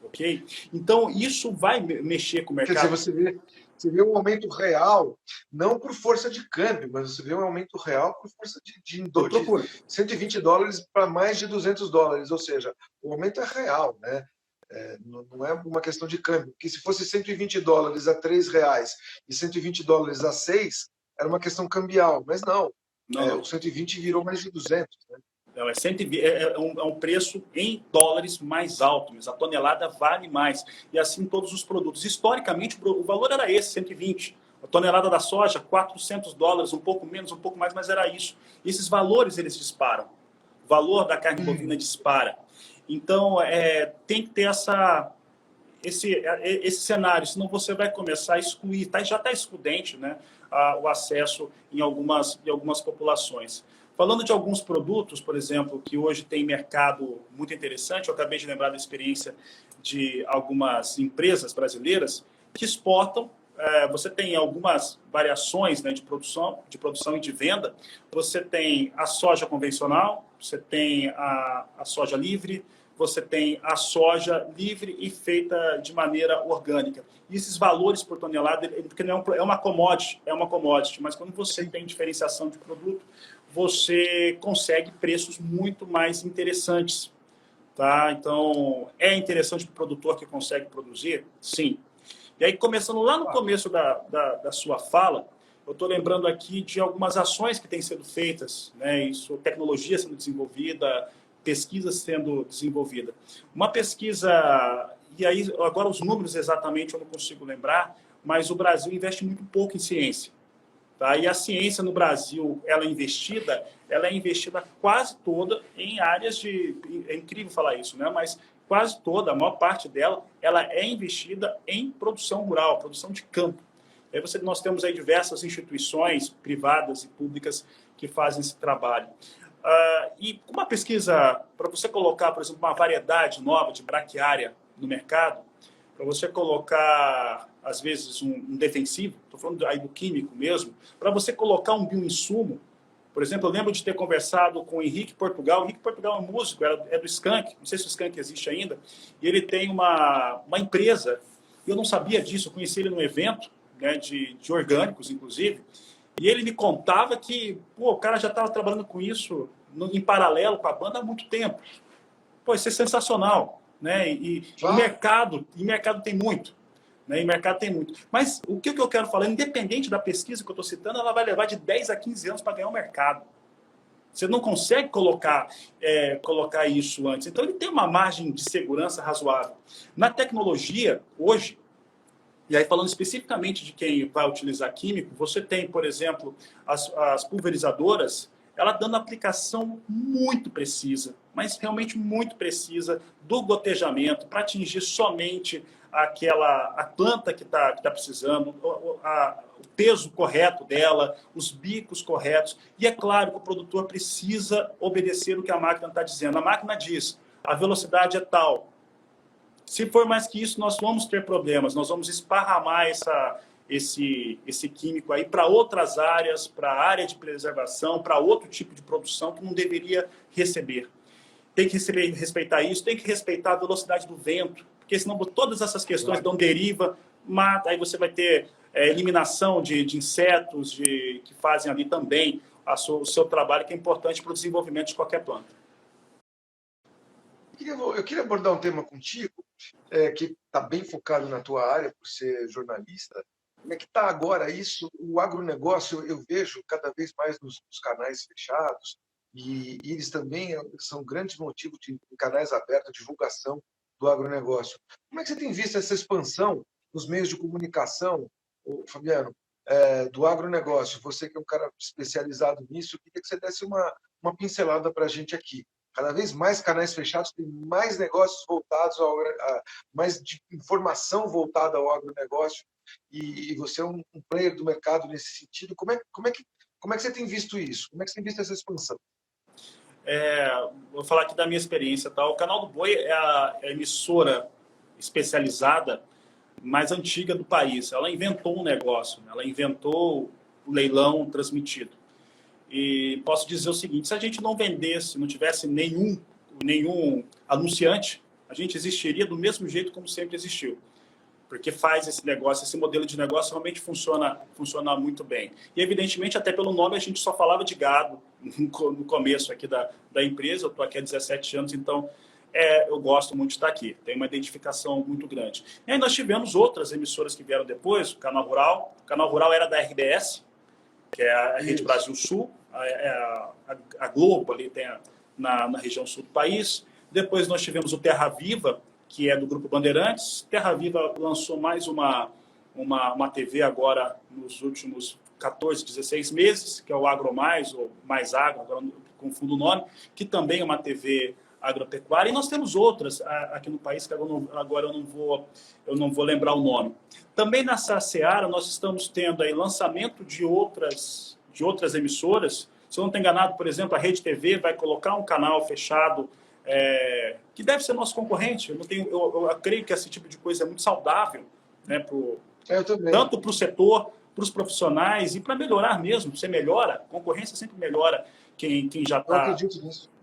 Speaker 2: ok? Então, isso vai mexer com o mercado.
Speaker 1: Quer dizer, você vê um aumento real, não por força de câmbio, mas você vê um aumento real por força de $120 para mais de $200, ou seja, o aumento é real, né? Não é uma questão de câmbio, porque se fosse $120 a R$3 e $120 a 6, era uma questão cambial, mas não. O 120 virou mais de 200, né?
Speaker 2: Não, é um preço em dólares mais alto, mas a tonelada vale mais. E assim todos os produtos. Historicamente, o valor era esse, 120. A tonelada da soja, $400, um pouco menos, um pouco mais, mas era isso. E esses valores, eles disparam. O valor da carne bovina dispara. Então, tem que ter esse cenário, senão você vai começar a excluir, já está excludente, né, o acesso em algumas populações. Falando de alguns produtos, por exemplo, que hoje tem mercado muito interessante, eu acabei de lembrar da experiência de algumas empresas brasileiras que exportam. Você tem algumas variações, né, de produção e de venda. Você tem a soja convencional, você tem a soja livre, você tem a soja livre e feita de maneira orgânica. E esses valores por tonelada, porque não é uma commodity, mas quando você tem diferenciação de produto, você consegue preços muito mais interessantes. Tá? Então, é interessante para o produtor que consegue produzir? Sim. E aí, começando lá no começo da sua fala, eu estou lembrando aqui de algumas ações que têm sido feitas, né? Isso, tecnologia sendo desenvolvida, pesquisa sendo desenvolvida. Uma pesquisa, e aí agora os números exatamente eu não consigo lembrar, mas o Brasil investe muito pouco em ciência. Tá? E a ciência no Brasil, ela é investida quase toda em áreas de... É incrível falar isso, né? Mas quase toda, a maior parte dela, ela é investida em produção rural, produção de campo. Aí nós temos aí diversas instituições privadas e públicas que fazem esse trabalho. E uma pesquisa, para você colocar, por exemplo, uma variedade nova de braquiária no mercado, para você colocar, às vezes, um defensivo, estou falando aí do químico mesmo, para você colocar um bioinsumo. Por exemplo, eu lembro de ter conversado com o Henrique Portugal. O Henrique Portugal é um músico, é do Skank, não sei se o Skank existe ainda, e ele tem uma empresa, e eu não sabia disso, eu conheci ele num evento, né, de orgânicos, inclusive, e ele me contava que o cara já estava trabalhando com isso em paralelo com a banda há muito tempo. Pô, isso é sensacional, né? E mercado tem muito. Né? E mercado tem muito. Mas o que eu quero falar, independente da pesquisa que eu estou citando, ela vai levar de 10 a 15 anos para ganhar o mercado. Você não consegue colocar isso antes. Então, ele tem uma margem de segurança razoável. Na tecnologia, hoje, e aí falando especificamente de quem vai utilizar químico, você tem, por exemplo, as pulverizadoras, ela dando aplicação muito precisa, mas realmente muito precisa do gotejamento para atingir somente a planta que está precisando, o peso correto dela, os bicos corretos. E é claro que o produtor precisa obedecer o que a máquina está dizendo. A máquina diz, a velocidade é tal. Se for mais que isso, nós vamos ter problemas, nós vamos esparramar esse químico aí para outras áreas, para a área de preservação, para outro tipo de produção que não deveria receber. Tem que respeitar isso, tem que respeitar a velocidade do vento, porque senão todas essas questões dão deriva, mata, aí você vai ter eliminação de insetos que fazem ali também o seu trabalho, que é importante para o desenvolvimento de qualquer planta.
Speaker 1: Eu queria abordar um tema contigo, que está bem focado na tua área, por ser jornalista. Como é que está agora isso? O agronegócio, eu vejo cada vez mais nos canais fechados, e eles também são grandes motivos de canais abertos, a divulgação do agronegócio. Como é que você tem visto essa expansão nos meios de comunicação, Fabiano, do agronegócio? Você que é um cara especializado nisso, eu queria que você desse uma pincelada para a gente aqui. Cada vez mais canais fechados, tem mais negócios voltados mais de informação voltada ao agronegócio, e você é um player do mercado nesse sentido. Como é que você tem visto isso? Como é que você tem visto essa expansão?
Speaker 2: Vou falar aqui da minha experiência. Tá? O Canal do Boi é a emissora especializada mais antiga do país. Ela inventou um negócio, ela inventou o leilão transmitido. E posso dizer o seguinte, se a gente não vendesse, não tivesse nenhum anunciante, a gente existiria do mesmo jeito como sempre existiu. Porque faz esse negócio, esse modelo de negócio realmente funciona muito bem. E, evidentemente, até pelo nome, a gente só falava de gado no começo aqui da empresa. Eu estou aqui há 17 anos, então eu gosto muito de estar aqui. Tem uma identificação muito grande. E aí nós tivemos outras emissoras que vieram depois, o Canal Rural. O Canal Rural era da RBS, que é a Rede Brasil Sul. A Globo ali tem na região sul do país. Depois nós tivemos o Terra Viva, que é do Grupo Bandeirantes. Terra Viva lançou mais uma TV agora nos últimos 14, 16 meses, que é o Agro Mais, ou Mais Agro, agora não confundo o nome, que também é uma TV agropecuária. E nós temos outras aqui no país, que agora eu não vou lembrar o nome. Também nessa seara, nós estamos tendo aí lançamento de outras emissoras. Se eu não estou enganado, por exemplo, a Rede TV vai colocar um canal fechado que deve ser nosso concorrente. Eu creio que esse tipo de coisa é muito saudável, né, tanto para o setor, para os profissionais e para melhorar mesmo. Você melhora, a concorrência sempre melhora quem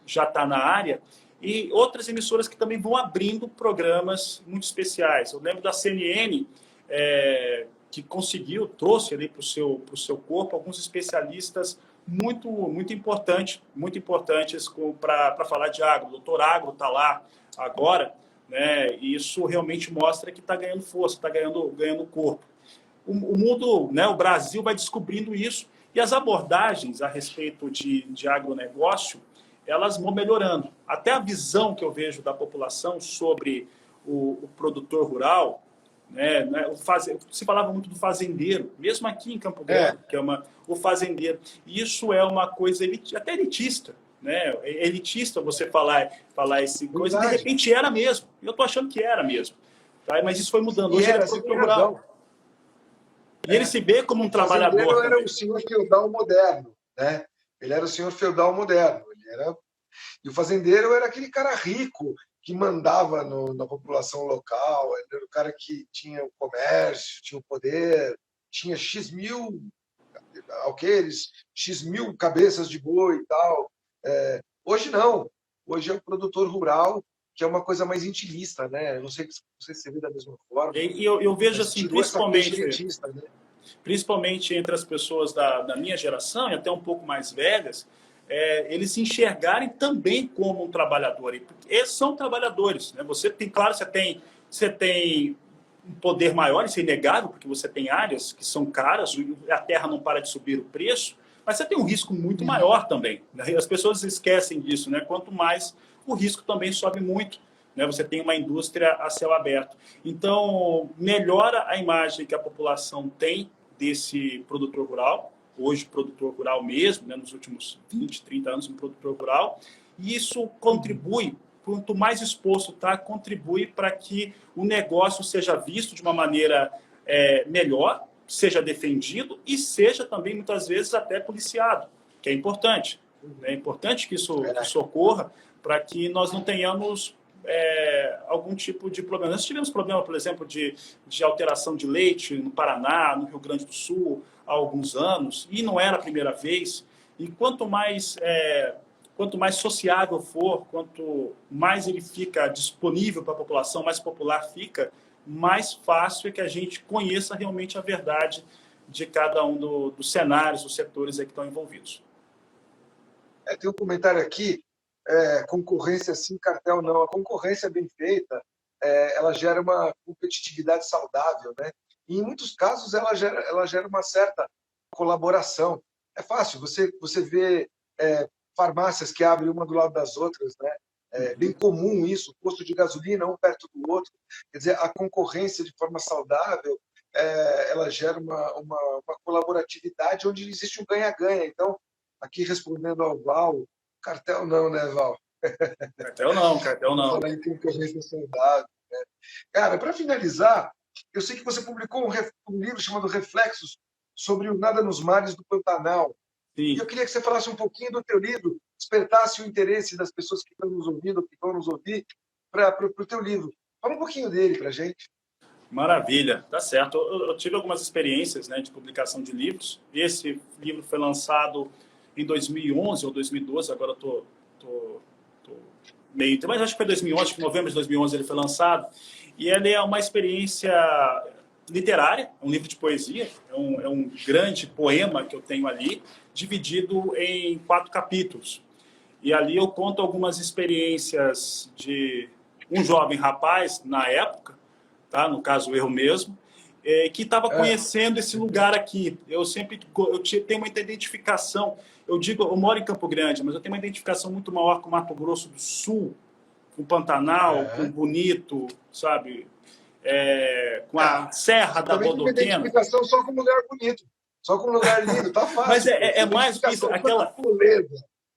Speaker 2: já está na área. E outras emissoras que também vão abrindo programas muito especiais. Eu lembro da CNN, que trouxe ali para o seu corpo alguns especialistas muito importantes para falar de agro. O doutor Agro está lá agora, né? E isso realmente mostra que está ganhando força, está ganhando corpo. O mundo, né, o Brasil vai descobrindo isso, e as abordagens a respeito de agronegócio, elas vão melhorando. Até a visão que eu vejo da população sobre o produtor rural, né, se falava muito do fazendeiro, mesmo aqui em Campo Grande, que é o fazendeiro. E isso é uma coisa até elitista, né? É elitista você falar esse coisa, de repente era mesmo. Eu estou achando que era mesmo. Tá? Mas isso foi mudando. Hoje ele é produtor rural. E ele se vê como um trabalhador.
Speaker 1: Ele era o senhor feudal moderno, né? Ele era o senhor feudal moderno. E o fazendeiro era aquele cara rico que mandava na população local, ele era o cara que tinha o comércio, tinha o poder, tinha X mil alqueires, X mil cabeças de boi e tal. Hoje não. Hoje é o produtor rural, que é uma coisa mais intimista, né? Eu não sei se você vê da mesma forma.
Speaker 2: E eu vejo assim,
Speaker 1: Né?
Speaker 2: Principalmente entre as pessoas da minha geração e até um pouco mais velhas, eles se enxergarem também como um trabalhador. Eles são trabalhadores, né? Claro, você tem um poder maior, isso é inegável, porque você tem áreas que são caras, a terra não para de subir o preço, mas você tem um risco muito maior também, né? As pessoas esquecem disso, né? Quanto mais, o risco também sobe muito, né? Você tem uma indústria a céu aberto. Então, melhora a imagem que a população tem desse produtor rural, hoje produtor rural mesmo, né? Nos últimos 20, 30 anos, um produtor rural, e isso contribui, quanto mais exposto está, contribui para que o negócio seja visto de uma maneira melhor, seja defendido e seja também, muitas vezes, até policiado, que é importante. É importante que isso ocorra para que nós não tenhamos algum tipo de problema. Nós tivemos problema, por exemplo, de alteração de leite no Paraná, no Rio Grande do Sul, há alguns anos, e não era a primeira vez. E quanto mais sociável for, quanto mais ele fica disponível para a população, mais popular fica, mais fácil é que a gente conheça realmente a verdade de cada um dos cenários, dos setores aí que estão envolvidos.
Speaker 1: Tem um comentário aqui, concorrência sim, cartel não. A concorrência bem feita, ela gera uma competitividade saudável, né? E em muitos casos ela gera uma certa colaboração. É fácil, você vê farmácias que abrem uma do lado das outras, né? É bem comum isso, posto de gasolina um perto do outro. Quer dizer, a concorrência de forma saudável, ela gera uma colaboratividade onde existe um ganha-ganha. Então, aqui respondendo ao Val, cartel não, né, Val?
Speaker 2: Cartel não.
Speaker 1: Falar em concorrência saudável, né? Cara, para finalizar, eu sei que você publicou um livro chamado Reflexos sobre o Nada nos Mares do Pantanal.
Speaker 2: Sim.
Speaker 1: E eu queria que você falasse um pouquinho do teu livro, despertasse o interesse das pessoas que estão nos ouvindo, que vão nos ouvir, para o teu livro. Fala um pouquinho dele para a gente.
Speaker 2: Maravilha, tá certo. Eu tive algumas experiências, né, de publicação de livros. Esse livro foi lançado em 2011 ou 2012, agora eu tô meio... Mas acho que foi 2011, acho que em novembro de 2011 ele foi lançado. E ele é uma experiência literária, um livro de poesia, é um grande poema que eu tenho ali, dividido em 4 capítulos. E ali eu conto algumas experiências de um jovem rapaz, na época, tá? No caso eu mesmo, que estava conhecendo esse lugar aqui. Eu tenho uma identificação, eu moro em Campo Grande, mas eu tenho uma identificação muito maior com o Mato Grosso do Sul, com o Pantanal, com Bonito, sabe? Com a Serra da Bodoquena.
Speaker 1: Uma identificação só com um lugar bonito, só com um lugar lindo, tá fácil.
Speaker 2: Mas é mais que isso,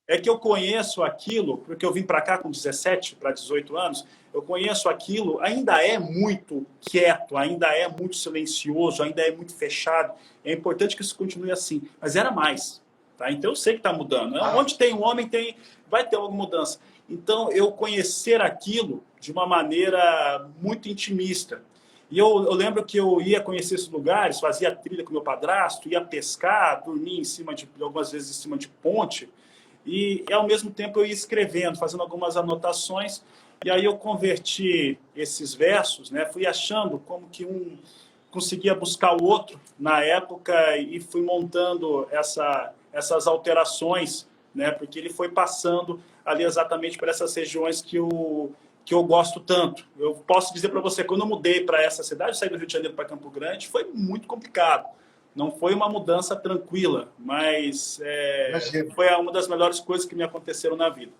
Speaker 2: é que eu conheço aquilo, porque eu vim para cá com 17 para 18 anos, eu conheço aquilo, ainda é muito quieto, ainda é muito silencioso, ainda é muito fechado. É importante que isso continue assim, mas era mais. Tá? Então eu sei que está mudando. Onde tem um homem, vai ter alguma mudança. Então eu conhecer aquilo de uma maneira muito intimista. E eu lembro que eu ia conhecer esses lugares, fazia trilha com meu padrasto, ia pescar, dormia algumas vezes em cima de ponte, e ao mesmo tempo eu ia escrevendo, fazendo algumas anotações, e aí eu converti esses versos, né? Fui achando como que um conseguia buscar o outro na época e fui montando essas alterações, né? Porque ele foi passando ali exatamente por essas regiões que eu gosto tanto. Eu posso dizer para você, quando eu mudei para essa cidade, saí do Rio de Janeiro para Campo Grande, foi muito complicado. Não foi uma mudança tranquila, mas foi uma das melhores coisas que me aconteceram na vida.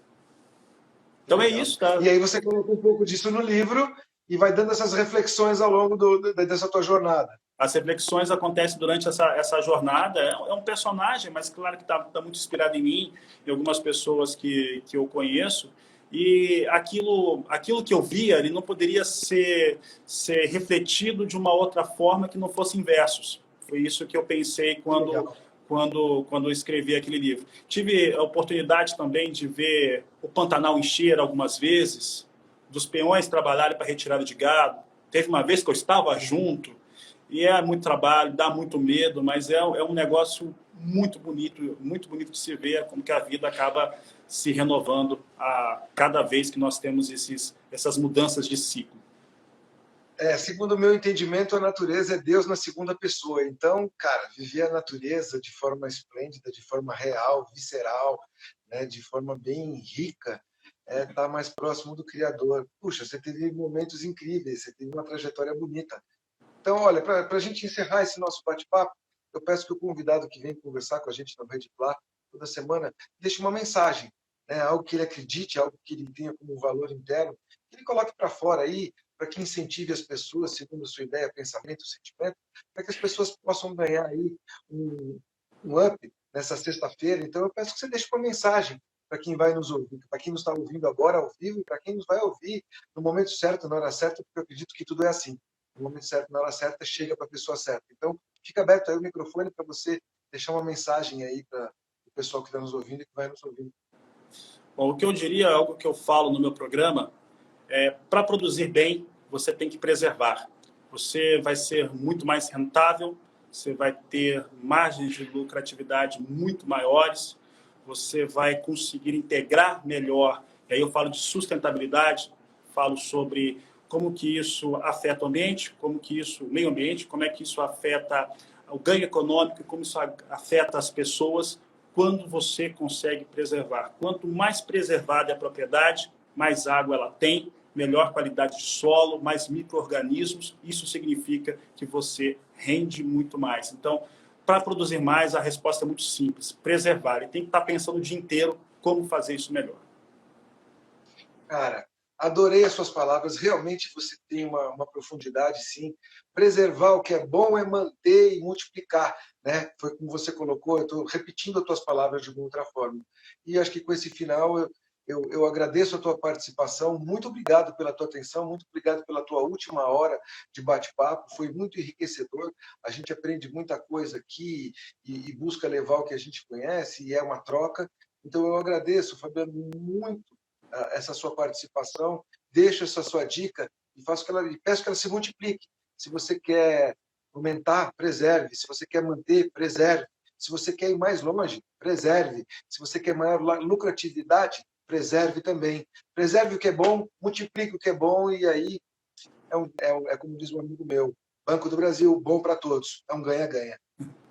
Speaker 2: Então é isso, tá?
Speaker 1: E aí você colocou um pouco disso no livro e vai dando essas reflexões ao longo dessa tua jornada.
Speaker 2: As reflexões acontecem durante essa jornada. É um personagem, mas claro que está muito inspirado em mim, em algumas pessoas que eu conheço. E aquilo que eu via, ele não poderia ser refletido de uma outra forma que não fosse em versos. Foi isso que eu pensei quando eu escrevi aquele livro. Tive a oportunidade também de ver o Pantanal encher algumas vezes, dos peões trabalharem para retirada de gado. Teve uma vez que eu estava junto, e é muito trabalho, dá muito medo, mas é um negócio muito bonito de se ver, como que a vida acaba se renovando a cada vez que nós temos essas mudanças de ciclo.
Speaker 1: Segundo o meu entendimento, a natureza é Deus na segunda pessoa. Então, cara, viver a natureza de forma esplêndida, de forma real, visceral, né, de forma bem rica, tá mais próximo do Criador. Puxa, você teve momentos incríveis, você teve uma trajetória bonita. Então, olha, para a gente encerrar esse nosso bate-papo, eu peço que o convidado que vem conversar com a gente na Rede Plá toda semana deixe uma mensagem, né, algo que ele acredite, algo que ele tenha como valor interno, que ele coloque para fora aí, para que incentive as pessoas, segundo a sua ideia, pensamento, sentimento, para que as pessoas possam ganhar aí um up nessa sexta-feira. Então, eu peço que você deixe uma mensagem para quem vai nos ouvir, para quem nos está ouvindo agora ao vivo e para quem nos vai ouvir no momento certo, na hora certa, porque eu acredito que tudo é assim. No momento certo, na hora certa, chega para a pessoa certa. Então, fica aberto aí o microfone para você deixar uma mensagem aí para o pessoal que está nos ouvindo e que vai nos ouvindo.
Speaker 2: Bom, o que eu diria, algo que eu falo no meu programa, para produzir bem, você tem que preservar. Você vai ser muito mais rentável, você vai ter margens de lucratividade muito maiores, você vai conseguir integrar melhor. E aí eu falo de sustentabilidade, falo sobre como que isso afeta o ambiente, como que isso, o meio ambiente, como é que isso afeta o ganho econômico, como isso afeta as pessoas, quando você consegue preservar. Quanto mais preservada é a propriedade, mais água ela tem, melhor qualidade de solo, mais micro-organismos, isso significa que você rende muito mais. Então, para produzir mais, a resposta é muito simples, preservar. E tem que estar pensando o dia inteiro como fazer isso melhor.
Speaker 1: Cara, adorei as suas palavras, realmente você tem uma profundidade, sim. Preservar o que é bom é manter e multiplicar, né? Foi como você colocou, eu estou repetindo as tuas palavras de uma outra forma. E acho que com esse final eu agradeço a tua participação, muito obrigado pela tua atenção, muito obrigado pela tua última hora de bate-papo, foi muito enriquecedor, a gente aprende muita coisa aqui e busca levar o que a gente conhece, e é uma troca. Então eu agradeço, Fabiano, muito essa sua participação, deixo essa sua dica e peço que ela se multiplique. Se você quer aumentar, preserve. Se você quer manter, preserve. Se você quer ir mais longe, preserve. Se você quer maior lucratividade, preserve também. Preserve o que é bom, multiplique o que é bom e aí é como diz um amigo meu, Banco do Brasil, bom para todos. É um ganha-ganha.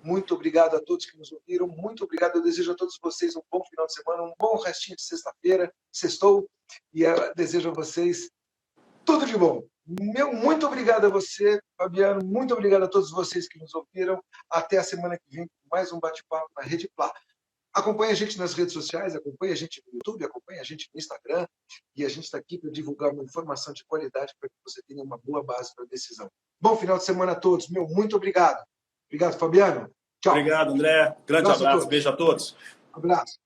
Speaker 1: Muito obrigado a todos que nos ouviram. Muito obrigado. Eu desejo a todos vocês um bom final de semana, um bom restinho de sexta-feira. Sextou. E eu desejo a vocês tudo de bom. Muito obrigado a você, Fabiano. Muito obrigado a todos vocês que nos ouviram. Até a semana que vem com mais um bate-papo na Rede Plá. Acompanhe a gente nas redes sociais, acompanhe a gente no YouTube, acompanhe a gente no Instagram. E a gente está aqui para divulgar uma informação de qualidade para que você tenha uma boa base para a decisão. Bom final de semana a todos. Muito obrigado. Obrigado, Fabiano. Tchau.
Speaker 2: Obrigado, André. Grande abraço. Beijo a todos.
Speaker 1: Abraço.